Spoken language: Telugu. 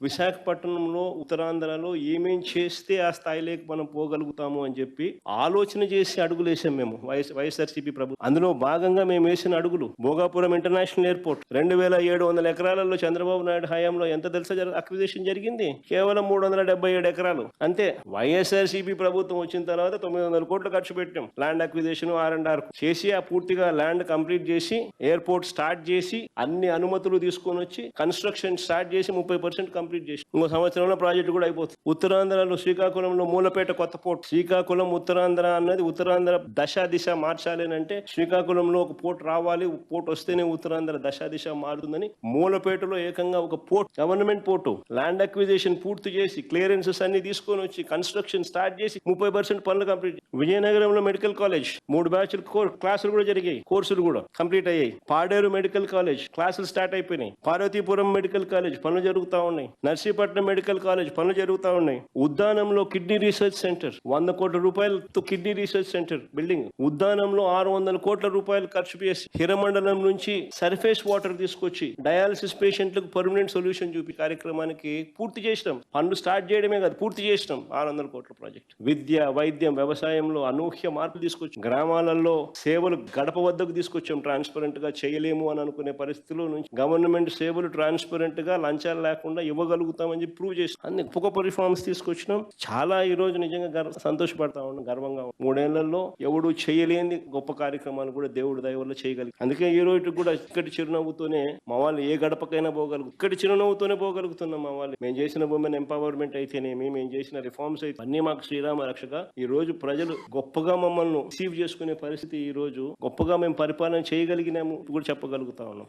విశాఖపట్నంలో, ఉత్తరాంధ్రలో ఏమేం చేస్తే ఆ స్థాయిలోకి మనం పోగలుగుతాము అని చెప్పి ఆలోచన చేసి అడుగులేసాం మేము వైఎస్ఆర్సీపీ ప్రభుత్వం. అందులో భాగంగా మేము వేసిన అడుగులు భోగాపురం ఇంటర్నేషనల్ ఎయిర్పోర్ట్ 2700 ఎకరాలలో చంద్రబాబు నాయుడు హయాంలో ఎంత తెలుసా అక్విజిషన్ జరిగింది? కేవలం 377 ఎకరాలు అంతే. వైఎస్ఆర్సీపీ ప్రభుత్వం వచ్చిన తర్వాత 900 కోట్లు ఖర్చు పెట్టాం ల్యాండ్ అక్విజిషన్ R&R చేసి ఆ పూర్తిగా ల్యాండ్ కంప్లీట్ చేసి ఎయిర్పోర్ట్ స్టార్ట్ చేసి అన్ని అనుమతులు తీసుకొని వచ్చి కన్స్ట్రక్షన్ స్టార్ట్ చేసి 30% కంప్లీట్ చేసి ఇంకో సంవత్సరంలో ప్రాజెక్ట్ కూడా అయిపోతుంది. ఉత్తరాంధ్రలో శ్రీకాకుళంలో మూలపేట కొత్త పోర్ట్. శ్రీకాకుళం ఉత్తరాంధ్ర అన్నది ఉత్తరాంధ్ర దిశ మార్చాలి అంటే శ్రీకాకుళంలో ఒక పోర్ట్ రావాలి, పోర్ట్ వస్తేనే ఉత్తరాంధ్ర దిశ మారుతుందని మూలపేటలో ఏకంగా ఒక port, government port land acquisition పూర్తి చేసి క్లియరెన్సెస్ అన్ని తీసుకొని వచ్చి కన్స్ట్రక్షన్ స్టార్ట్ చేసి 30% పనులు కంప్లీట్. విజయనగరంలో మెడికల్ కాలేజ్ 3 బ్యాచ్లు క్లాసులు కూడా జరిగాయి, కోర్సులు కూడా కంప్లీట్ అయ్యాయి. పాడేరు మెడికల్ కాలేజ్ క్లాసులు స్టార్ట్ అయిపోయినాయి. పార్వతీపురం మెడికల్ కాలేజ్ పనులు జరుగుతూ ఉన్నాయి. నర్సీపట్నం మెడికల్ కాలేజ్ పనులు జరుగుతూ ఉన్నాయి. ఉద్దానంలో కిడ్నీ రీసెర్చ్ సెంటర్ 100 కోట్ల రూపాయలతో కిడ్నీ రీసెర్చ్ సెంటర్ బిల్డింగ్. ఉద్దానంలో 600 కోట్ల రూపాయలు ఖర్చు చేసి హిరమండలం నుంచి సర్ఫేస్ వాటర్ తీసుకొచ్చి డయాలసిస్ పేషెంట్లకు పర్మనెంట్ సొల్యూషన్ చూపి కార్యక్రమానికి పూర్తి చేసినాం. పనులు స్టార్ట్ చేయడమే కాదు పూర్తి చేసినాం 600 కోట్ల ప్రాజెక్ట్. విద్య, వైద్యం, వ్యవసాయంలో అనూహ్య మార్పులు తీసుకొచ్చి గ్రామాలలో సేవలు గడప వద్దకు తీసుకొచ్చాం. ట్రాన్స్పరెంట్ గా చేయలేము అని అనుకునే పరిస్థితుల్లో నుంచి గవర్నమెంట్ సేవలు ట్రాన్స్పరెంట్ గా లంచాలు లేకుండా ఇవ్వగలుగుతామని చెప్పి ప్రూవ్ చేసి అన్ని గొప్ప రిఫార్మ్స్ తీసుకొచ్చినాం. చాలా ఈ రోజు నిజంగా సంతోషపడతా ఉన్నాం, గర్వంగా. 3 ఏళ్లలో ఎవడు చేయలేని గొప్ప కార్యక్రమాలు కూడా దేవుడి దయ వల్ల చేయగలిగి. అందుకే ఈ రోజు కూడా ఇక్కడి చిరునవ్వుతోనే మా వాళ్ళు ఏ గడపకైనా పోగలుగు, ఇక్కడి చిరునవ్వుతోనే పోగలుగుతున్నాం. మా వాళ్ళు మేము చేసిన ఉమెన్ ఎంపవర్మెంట్ అయితేనేమి, మేము చేసిన రిఫార్మ్స్ అయితే అన్ని మాకు శ్రీరామ రక్షక. ఈ రోజు ప్రజలు గొప్పగా మమ్మల్ని రిసీవ్ చేసుకునే పరిస్థితి, ఈ రోజు గొప్పగా మేము పరిపాలన చేయగలిగినాము కూడా చెప్పగలుగుతా ఉన్నాం.